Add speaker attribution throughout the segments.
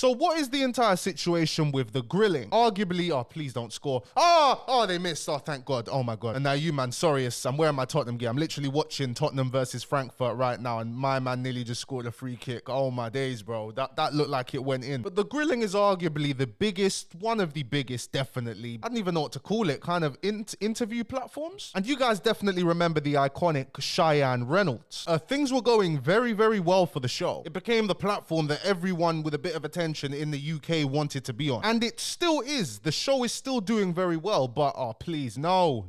Speaker 1: So what is the entire situation with the grilling? Arguably, oh, please don't score. They missed. Oh, thank God. Oh my God. And now you, man, sorry, I'm wearing my Tottenham gear. I'm literally watching Tottenham versus Frankfurt right now, and my man nearly just scored a free kick. Oh my days, bro. That looked like it went in. But the grilling is arguably the biggest, one of the biggest, definitely, I don't even know what to call it, kind of interview platforms. And you guys definitely remember the iconic Cheyenne Reynolds. Things were going very, very well for the show. It became the platform that everyone with a bit of attention in the UK wanted to be on. And it still is. The show is still doing very well, but oh, please, no.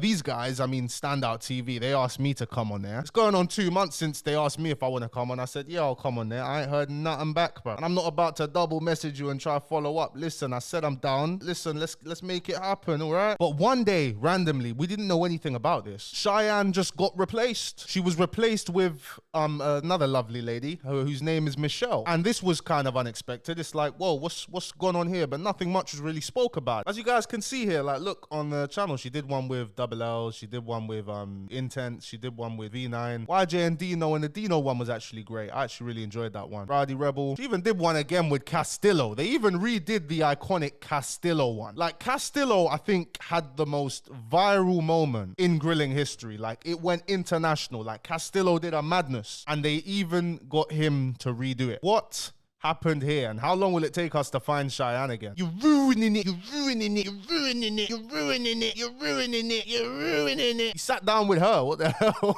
Speaker 1: These guys, I mean, Standout TV, they asked me to come on there. It's going on 2 months since they asked me if I want to come on. I said, yeah, I'll come on there. I ain't heard nothing back, bro. And I'm not about to double message you and try to follow up. Listen, I said I'm down. Listen, let's make it happen, all right? But one day, randomly, we didn't know anything about this. Cheyenne just got replaced. She was replaced with another lovely lady whose name is Michelle. And this was kind of unexpected. It's like, whoa, what's going on here? But nothing much was really spoke about. As you guys can see here, like, look on the channel, she did one with Double L, she did one with Intense, she did one with V9, YJ and Dino, and the Dino one was actually great. I actually really enjoyed that one. Rowdy Rebel. She even did one again with Castillo. They even redid the iconic Castillo one. Like, Castillo, I think, had the most viral moment in grilling history. Like, it went international. Like, Castillo did a madness, and they even got him to redo it. What happened here, and how long will it take us to find Cheyenne again? You're ruining it. You're ruining it. You're ruining it. You're ruining it. You're ruining it. You're ruining it. He sat down with her. What the hell?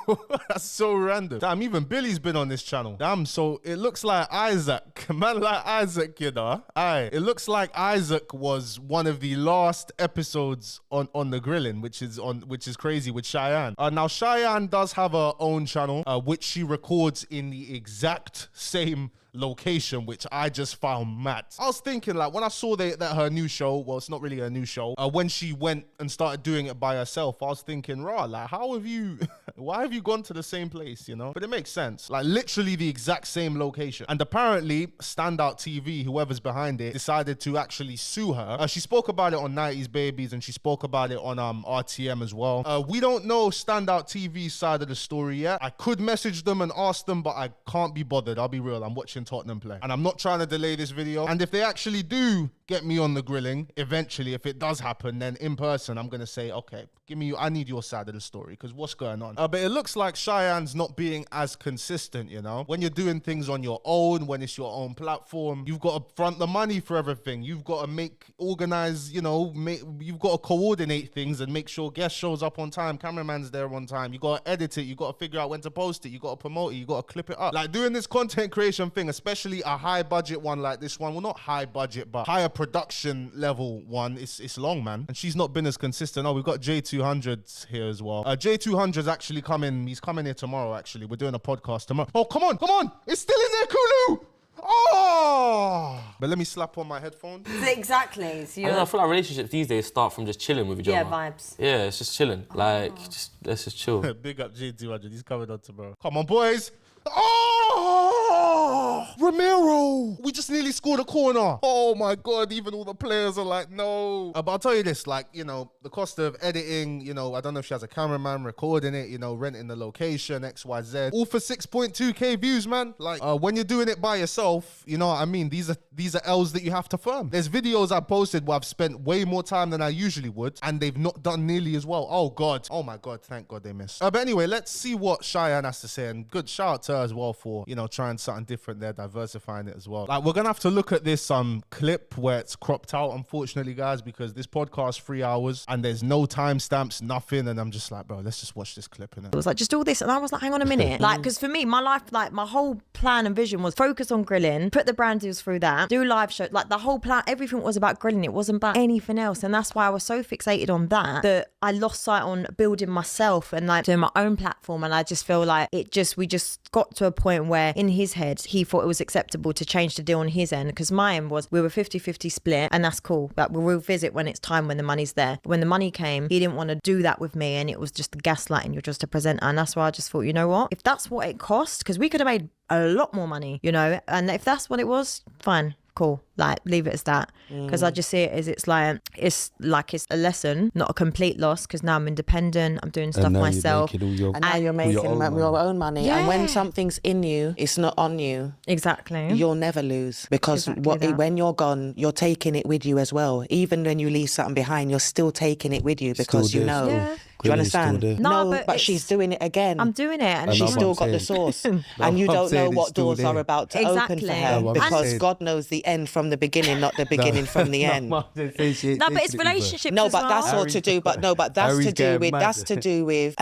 Speaker 1: That's so random. Damn, even Billy's been on this channel. Damn, so it looks like Isaac. Man like Isaac, you know. Aye. It looks like Isaac was one of the last episodes on the grilling, which is crazy with Cheyenne. Now Cheyenne does have her own channel, which she records in the exact same location, which I just found mad. I was thinking, like, when I saw that her new show, well, it's not really a new show, when she went and started doing it by herself, I was thinking, rah, like, why have you gone to the same place, you know? But it makes sense. Like, literally the exact same location. And apparently, Standout TV, whoever's behind it, decided to actually sue her. She spoke about it on 90s Babies, and she spoke about it on RTM as well. We don't know Standout TV's side of the story yet. I could message them and ask them, but I can't be bothered. I'll be real. I'm watching Tottenham play, and I'm not trying to delay this video. And if they actually do get me on the grilling, eventually, if it does happen, then in person, I'm gonna say, okay, I need your side of the story, because what's going on? But it looks like Cheyenne's not being as consistent, you know? When you're doing things on your own, when it's your own platform, you've got to front the money for everything. You've got to organize, you know, you've got to coordinate things and make sure guest shows up on time, cameraman's there on time. You got to edit it. You got to figure out when to post it. You got to promote it. You got to clip it up. Like, doing this content creation thing, especially a high budget one like this one, well, not high budget, but higher production level one, it's long, man. And she's not been as consistent. Oh, we've got J200 here as well. J200's actually coming. He's coming here tomorrow, actually. We're doing a podcast tomorrow. Oh, come on. It's still in there, Kulu. Oh! But let me slap on my headphones.
Speaker 2: Exactly. So
Speaker 3: I feel like relationships these days start from just chilling with each other.
Speaker 2: Yeah, vibes.
Speaker 3: Yeah, it's just chilling. Like, let's just chill.
Speaker 1: Big up J200. He's coming on tomorrow. Come on, boys. Oh! Ramiro! We just nearly scored a corner. Oh my God, even all the players are like, no. But I'll tell you this, like, you know, the cost of editing, you know, I don't know if she has a cameraman recording it, you know, renting the location, XYZ. All for 6.2K views, man. Like, when you're doing it by yourself, you know what I mean? These are L's that you have to firm. There's videos I posted where I've spent way more time than I usually would, and they've not done nearly as well. Oh God. Oh my God, thank God they missed. But anyway, let's see what Cheyenne has to say, and good shout out to her as well for, you know, trying something different there, diversifying it as well. Like, we're gonna have to look at this clip where it's cropped out, unfortunately, guys, because this podcast 3 hours and there's no timestamps, nothing, and I'm just like, bro, let's just watch this clip. Innit?
Speaker 2: It was like, just all this, and I was like, hang on a minute. Like, because for me, my life, like, my whole plan and vision was focus on grilling, put the brand deals through that, do live shows, like, the whole plan, everything was about grilling. It wasn't about anything else, and that's why I was so fixated on that I lost sight on building myself and, like, doing my own platform. And I just feel like we just got to a point where in his head he thought it was acceptable to change the deal on his end, because my end was we were 50-50 split, and that's cool, but we'll revisit when it's time, when the money's there. When the money came, he didn't want to do that with me, and it was just the gaslighting. You're just a presenter. And that's why I just thought, you know what, if that's what it cost, because we could have made a lot more money, you know, and if that's what it was, fine, cool. Like, leave it as that. Because I just see it as it's a lesson, not a complete loss, because now I'm independent, I'm doing stuff myself.
Speaker 4: And now you're making your own money.
Speaker 2: Yeah.
Speaker 4: And when something's in you, it's not on you.
Speaker 2: Exactly.
Speaker 4: You'll never lose, because when you're gone, you're taking it with you as well. Even when you leave something behind, you're still taking it with you, because you know.
Speaker 2: Yeah.
Speaker 4: Do you understand?
Speaker 2: No,
Speaker 4: but she's doing it again.
Speaker 2: I'm doing it, and
Speaker 4: she's still got the source, and you don't know what doors are about to open for her, because God knows the end from the beginning, not the beginning from the end.
Speaker 2: No, but it's relationships.
Speaker 4: No,
Speaker 2: as
Speaker 4: but
Speaker 2: well.
Speaker 4: that's all to do. But that's to do with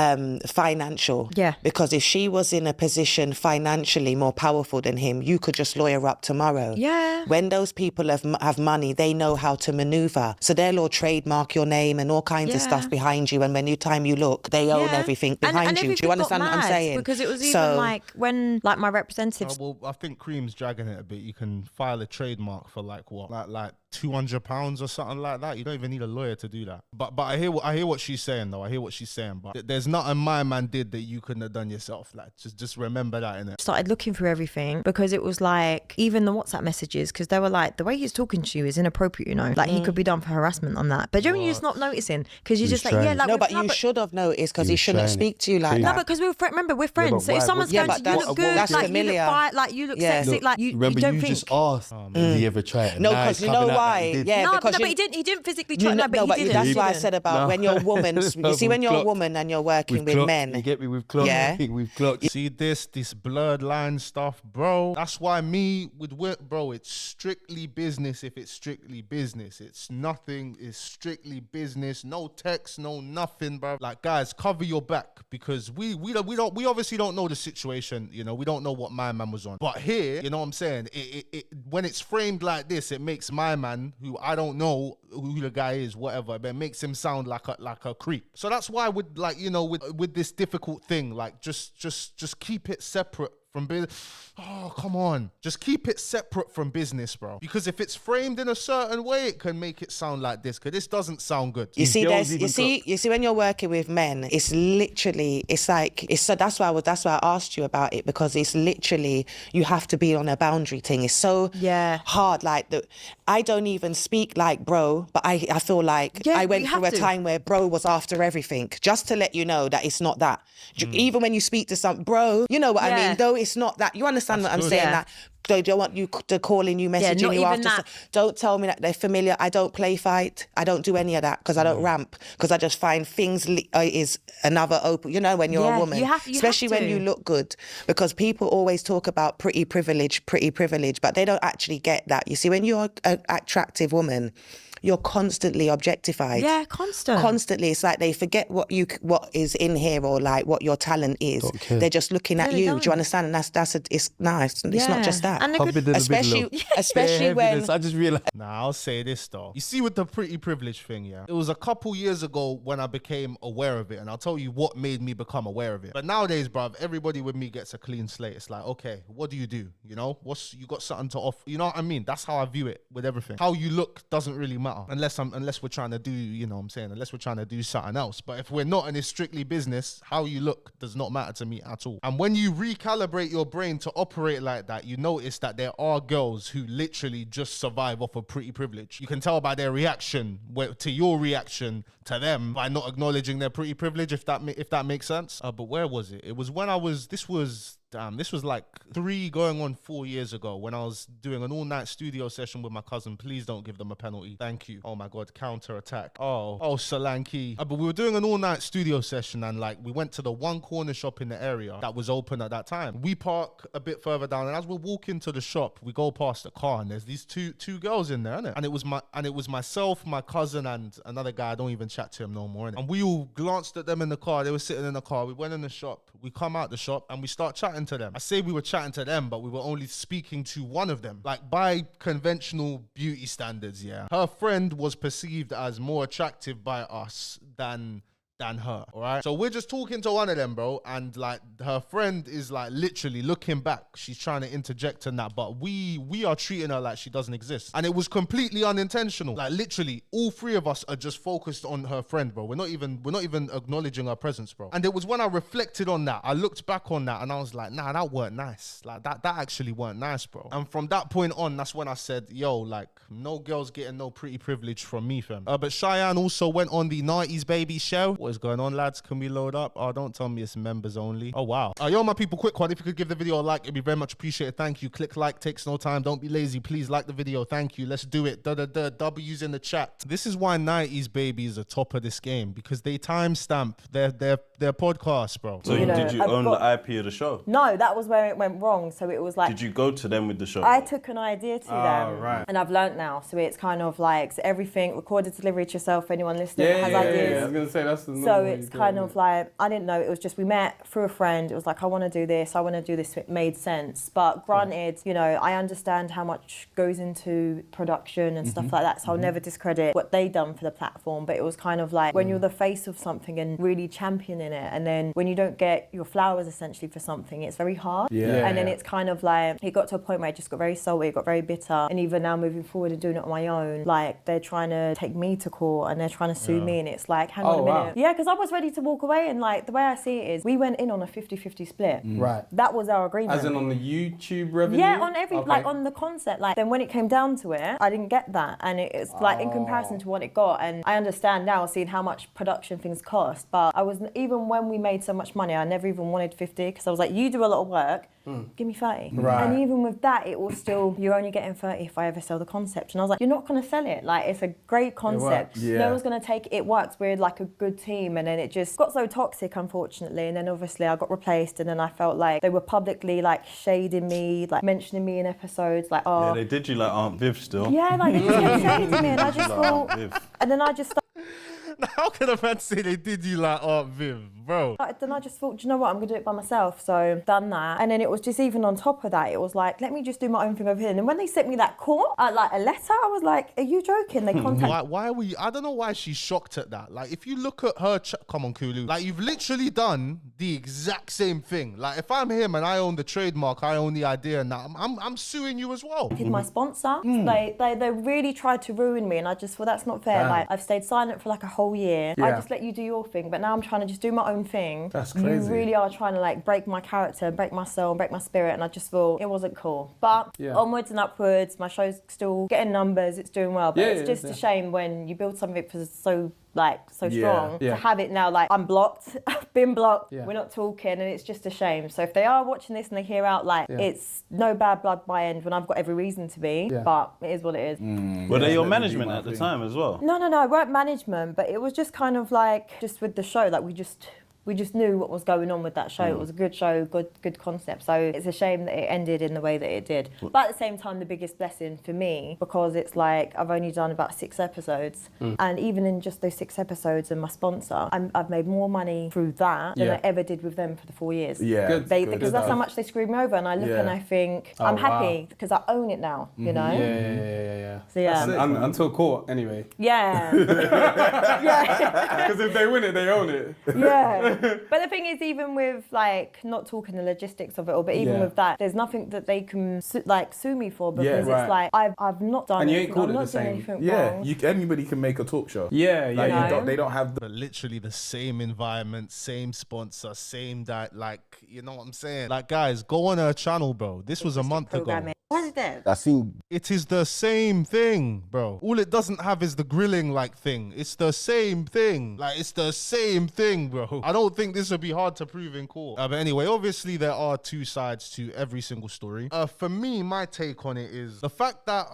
Speaker 4: financial.
Speaker 2: Yeah.
Speaker 4: Because if she was in a position financially more powerful than him, you could just lawyer up tomorrow.
Speaker 2: Yeah.
Speaker 4: When those people have money, they know how to maneuver. So they'll all trademark your name and all kinds of stuff behind you. And when time you look, they own everything behind you. Do you understand what I'm saying?
Speaker 2: Because it was even like when like my representatives.
Speaker 1: Well, I think Cream's dragging it a bit. You can file a trademark for like £200 or something like that. You don't even need a lawyer to do that. But I hear what she's saying though. I hear what she's saying. But there's nothing my man did that you couldn't have done yourself. Like just remember that, innit?
Speaker 2: Started looking through everything, because it was like even the WhatsApp messages, because they were like, the way he's talking to you is inappropriate, you know, like he could be done for harassment on that. But generally, you're just not noticing, because you're just like, yeah, like
Speaker 4: no, but you should have noticed, because he shouldn't speak to you like that.
Speaker 2: No, because remember we're friends. So if someone's going to you look good, like you look fine, like you look sexy, like you don't think.
Speaker 5: Just asked, did he ever try it?
Speaker 4: No, because you know why? Yeah,
Speaker 2: no, but he didn't physically try. No, but he didn't.
Speaker 4: That's why I said about when you're a woman. You see, when you're a woman and you're working with men.
Speaker 5: You get me? We've clocked.
Speaker 4: Yeah.
Speaker 5: We've clocked.
Speaker 1: See this blurred line stuff, bro. That's why me with work, bro, it's strictly business. If it's strictly business, it's nothing. It's strictly business. No text, no nothing, bro. Like, guys, cover your back, because we obviously don't know the situation. You know, we don't know what my man was on. But here, you know what I'm saying? It when it's framed like this, it makes my man, who I don't know who the guy is, whatever, but it makes him sound like a creep. So that's why with this difficult thing, like just keep it separate from business. Oh, come on. Just keep it separate from business, bro. Because if it's framed in a certain way, it can make it sound like this, because this doesn't sound good.
Speaker 4: You see, when you're working with men, it's literally, so that's why I asked you about it, because it's literally, you have to be on a boundary thing. It's so hard. Like, I don't even speak like bro, but I feel like I went through a time where bro was after everything, just to let you know that it's not that. Even when you speak to some bro, you know what I mean? Though it's not that. You understand what I'm saying? That they don't want you to calling you, messaging you after. Don't tell me that they're familiar. I don't play fight. I don't do any of that, because I don't ramp, because I just find things is another open. You know, when you're a woman, especially when you look good, because people always talk about pretty privilege, but they don't actually get that. You see, when you're an attractive woman, you're constantly objectified.
Speaker 2: Yeah,
Speaker 4: constantly. It's like they forget what is in here, or like what your talent is. They're just looking at you. Do you understand? And it's nice. It's not just that.
Speaker 2: And
Speaker 4: especially when
Speaker 5: I just realized.
Speaker 1: Nah, I'll say this though. You see, with the pretty privilege thing, it was a couple years ago when I became aware of it, and I'll tell you what made me become aware of it. But nowadays, bruv, everybody with me gets a clean slate. It's like, okay, what do? You know, you got something to offer? You know what I mean? That's how I view it with everything. How you look doesn't really matter. Unless we're trying to do, you know what I'm saying, unless we're trying to do something else. But if we're not and it's strictly business, how you look does not matter to me at all. And when you recalibrate your brain to operate like that, you notice that there are girls who literally just survive off of pretty privilege. You can tell by their reaction to your reaction to them by not acknowledging their pretty privilege, if that makes sense. But where was it? It was when this was like 3 going on 4 years ago, when I was doing an all-night studio session with my cousin. Please don't give them a penalty. Thank you. Oh my God, counter-attack. Oh, Solanke. But we were doing an all-night studio session, and like we went to the one corner shop in the area that was open at that time. We park a bit further down, and as we're walking to the shop, we go past the car, and there's these two girls in there, innit? And it was myself, my cousin, and another guy. I don't even chat to him no more, innit? And we all glanced at them in the car. They were sitting in the car. We went in the shop. We come out the shop and we start chatting to them. I say we were chatting to them, but we were only speaking to one of them. Like, by conventional beauty standards, her friend was perceived as more attractive by us than than her, all right? So we're just talking to one of them, bro, and like her friend is like literally looking back. She's trying to interject in that, but we are treating her like she doesn't exist. And it was completely unintentional. Like literally all three of us are just focused on her friend, bro. We're not even acknowledging her presence, bro. And it was when I reflected on that, I looked back on that and I was like, nah, that weren't nice. Like that actually weren't nice, bro. And from that point on, that's when I said, yo, like no girls getting no pretty privilege from me, fam. But Cheyenne also went on the 90s Baby show. What is going on, lads? Can we load up? Oh, don't tell me it's members only. Oh, wow. Yo, my people, quick one. If you could give the video a like, it'd be very much appreciated. Thank you. Click like, takes no time. Don't be lazy. Please like the video. Thank you. Let's do it. W's in the chat. This is why 90s Baby is the top of this game, because they timestamp their podcasts, bro.
Speaker 6: So did you own the IP of the show?
Speaker 2: No, that was where it went wrong. So it was like...
Speaker 6: Did you go to them with the show?
Speaker 2: I took an idea to them,
Speaker 5: right.
Speaker 2: and I've learnt now. So it's kind of like, so everything, recorded delivery to yourself, anyone listening has ideas.
Speaker 5: Yeah. I was going to say, that's the normal
Speaker 2: So
Speaker 5: way
Speaker 2: it's
Speaker 5: you do
Speaker 2: kind
Speaker 5: it.
Speaker 2: of like, I didn't know, it was just, we met through a friend. It was like, I want to do this, I want to do this. It made sense. But granted, you know, I understand how much goes into production and stuff like that. So I'll never discredit what they done for the platform. But it was kind of like, when you're the face of something and really championing it, and then when you don't get your flowers essentially for something, it's very hard. And then it's kind of like, it got to a point where it just got very salty, it got very bitter. And even now moving forward and doing it on my own, like they're trying to take me to court and they're trying to sue me, and it's like, hang on a minute.
Speaker 5: Wow.
Speaker 2: Yeah, because I was ready to walk away, and like the way I see it is, we went in on a 50-50 split.
Speaker 5: Right.
Speaker 2: That was our agreement.
Speaker 5: As in on the YouTube revenue?
Speaker 2: Yeah, on every,
Speaker 5: Okay.
Speaker 2: like on the concept. Like then when it came down to it, I didn't get that. And it's like in comparison to what it got. And I understand now seeing how much production things cost. But I was, even when we made so much money, I never even wanted 50, because I was like, you do a lot of work, give me 30.
Speaker 5: Right.
Speaker 2: And even with that, it was still, you're only getting 30 if I ever sell the concept. And I was like, you're not going to sell it. Like, it's a great concept.
Speaker 5: Yeah.
Speaker 2: No one's going to take it. It works. We're like a good team. And then it just got so toxic, unfortunately. And then obviously I got replaced. And then I felt like they were publicly like shading me, like mentioning me in episodes. Like, oh.
Speaker 6: Yeah, they did you like Aunt Viv still.
Speaker 2: Yeah, like they just kept shading me. And I just
Speaker 6: Like Aunt
Speaker 2: thought,
Speaker 6: Viv.
Speaker 2: and then I just
Speaker 1: How can a man say they did you like Aunt Viv, bro?
Speaker 2: then I just thought, do you know what, I'm gonna do it by myself. So done that, and then it was just, even on top of that, it was like, let me just do my own thing over here. And then when they sent me that call, like a letter, I was like, are you joking? They contacted.
Speaker 1: Why are we? I don't know why she's shocked at that. Like, if you look at her, come on, Kulu. Like, you've literally done the exact same thing. Like, if I'm him and I own the trademark, I own the idea, and that, I'm suing you as well.
Speaker 2: Did my sponsor. They really tried to ruin me, and I just thought, that's not fair.
Speaker 5: Damn.
Speaker 2: Like, I've stayed silent for like a whole year. I
Speaker 5: Yeah.
Speaker 2: just let you do your thing, but now I'm trying to just do my own thing.
Speaker 5: That's
Speaker 2: You
Speaker 5: crazy.
Speaker 2: really are trying to like break my character, break my soul, break my spirit, and I just thought it wasn't cool. But onwards and upwards, my show's still getting numbers, it's doing well. But it's just a shame when you build something for so strong to have it now like I'm blocked, I've been blocked, we're not talking, and it's just a shame. So if they are watching this and they hear out like it's no bad blood my end when I've got every reason to be, but it is what it is.
Speaker 6: Were they your management at the time as well?
Speaker 2: No, I weren't management, but it was just kind of like, just with the show, like we just knew what was going on with that show. It was a good show, good concept. So it's a shame that it ended in the way that it did. But at the same time, the biggest blessing for me, because it's like I've only done about 6 episodes, and even in just those 6 episodes and my sponsor, I've made more money through that than I ever did with them for the 4 years.
Speaker 5: Yeah,
Speaker 2: Because that's how much they screwed me over, and I look and I think I'm happy because I own it now. You know.
Speaker 5: Yeah.
Speaker 2: So yeah.
Speaker 5: Until court, anyway.
Speaker 2: Yeah.
Speaker 5: Because if they win it, they own it.
Speaker 2: Yeah. But the thing is, even with like not talking the logistics of it all, but even with that, there's nothing that they can sue me for, because it's like I've not done
Speaker 5: And you
Speaker 2: anything.
Speaker 5: ain't called
Speaker 2: I'm
Speaker 5: it
Speaker 2: not
Speaker 5: the
Speaker 2: doing
Speaker 5: same.
Speaker 2: anything
Speaker 7: Yeah,
Speaker 2: wrong.
Speaker 7: anybody can make a talk show.
Speaker 5: Yeah.
Speaker 7: They don't have the
Speaker 1: But literally the same environment, same sponsor, same like, you know what I'm saying? Like, guys, go on her channel, bro. This was a month ago.
Speaker 2: Programming. What is that?
Speaker 7: I think
Speaker 1: It is the same thing, bro. All it doesn't have is the grilling like thing. It's the same thing. Like, it's the same thing, bro. I don't think this would be hard to prove in court. But anyway, obviously there are 2 sides to every single story. For me, my take on it is the fact that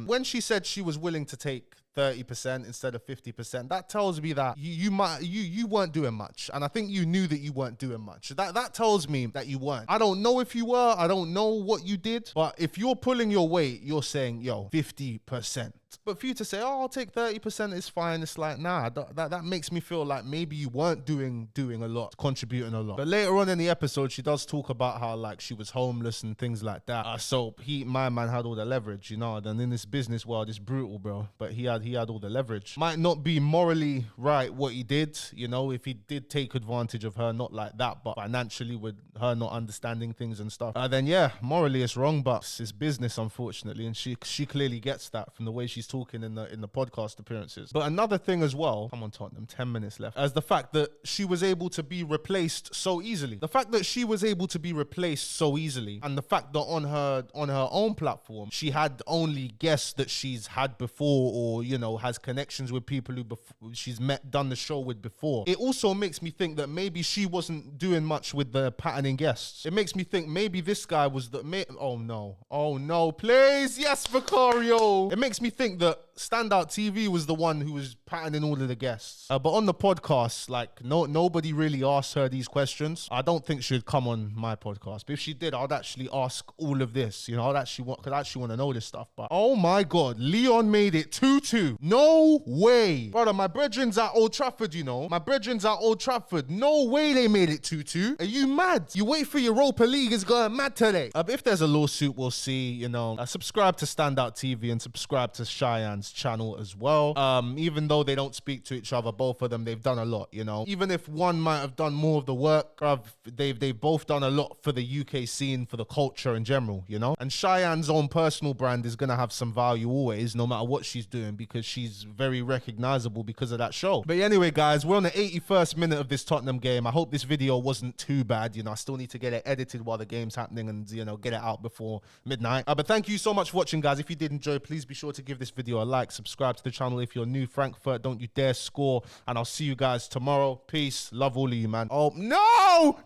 Speaker 1: when she said she was willing to take 30% instead of 50%, that tells me that you weren't doing much, and I think you knew that you weren't doing much. That tells me that you weren't. I don't know if you were, I don't know what you did, but if you're pulling your weight, you're saying, yo, 50%. But for you to say, oh, I'll take 30%, it's fine. It's like, nah, that makes me feel like maybe you weren't doing a lot, contributing a lot. But later on in the episode, she does talk about how like she was homeless and things like that. So my man had all the leverage, you know. And in this business world, it's brutal, bro. But he had all the leverage. Might not be morally right what he did, you know, if he did take advantage of her, not like that, but financially with her not understanding things and stuff. Then yeah, morally it's wrong, but it's business, unfortunately, and she clearly gets that from the way she's talking in the podcast appearances. But another thing as well, come on Tottenham, 10 minutes left, as the fact that she was able to be replaced so easily. The fact that she was able to be replaced so easily, and the fact that on her own platform, she had only guests that she's had before, or, you know, has connections with people who she's done the show with before. It also makes me think that maybe she wasn't doing much with the patterning guests. It makes me think maybe this guy was oh no, please, yes, Vicario. It makes me think that Standout TV was the one who was patterning all of the guests. But on the podcast, like, nobody really asked her these questions. I don't think she'd come on my podcast. But if she did, I'd actually ask all of this. You know, I'd actually want to know this stuff. But oh my God, Leon made it 2-2. No way. Brother, my brethren's at Old Trafford, you know. My brethren's at Old Trafford. No way they made it 2-2. Are you mad? You wait for Europa League is going mad today. But if there's a lawsuit, we'll see, you know. Subscribe to Standout TV and subscribe to Cheyenne's channel as well. Even though they don't speak to each other, both of them, they've done a lot, you know. Even if one might have done more of the work, they've both done a lot for the UK scene, for the culture in general, you know. And Cheyenne's own personal brand is gonna have some value always, no matter what she's doing, because she's very recognizable because of that show. But anyway, guys, we're on the 81st minute of this Tottenham game. I hope this video wasn't too bad, you know. I still need to get it edited while the game's happening and, you know, get it out before midnight. But thank you so much for watching, guys. If you did enjoy, please be sure to give this video a like, subscribe to the channel if you're new. Frankfurt, don't you dare score, and I'll see you guys tomorrow. Peace, love all of you, man. Oh no,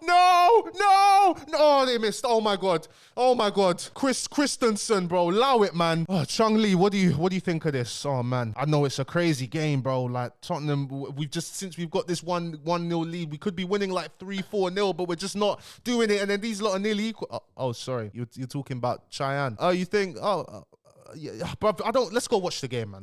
Speaker 1: they missed. Oh my God, Christensen, bro, allow it, man. Chung Lee, what do you think of this? Oh man, I know it's a crazy game, bro. Like Tottenham, since we've got this 1-0 lead, we could be winning like 3-4-0, but we're just not doing it, and then these lot are nearly equal. Oh sorry, you're talking about Cheyenne. You think, yeah, but let's go watch the game, man.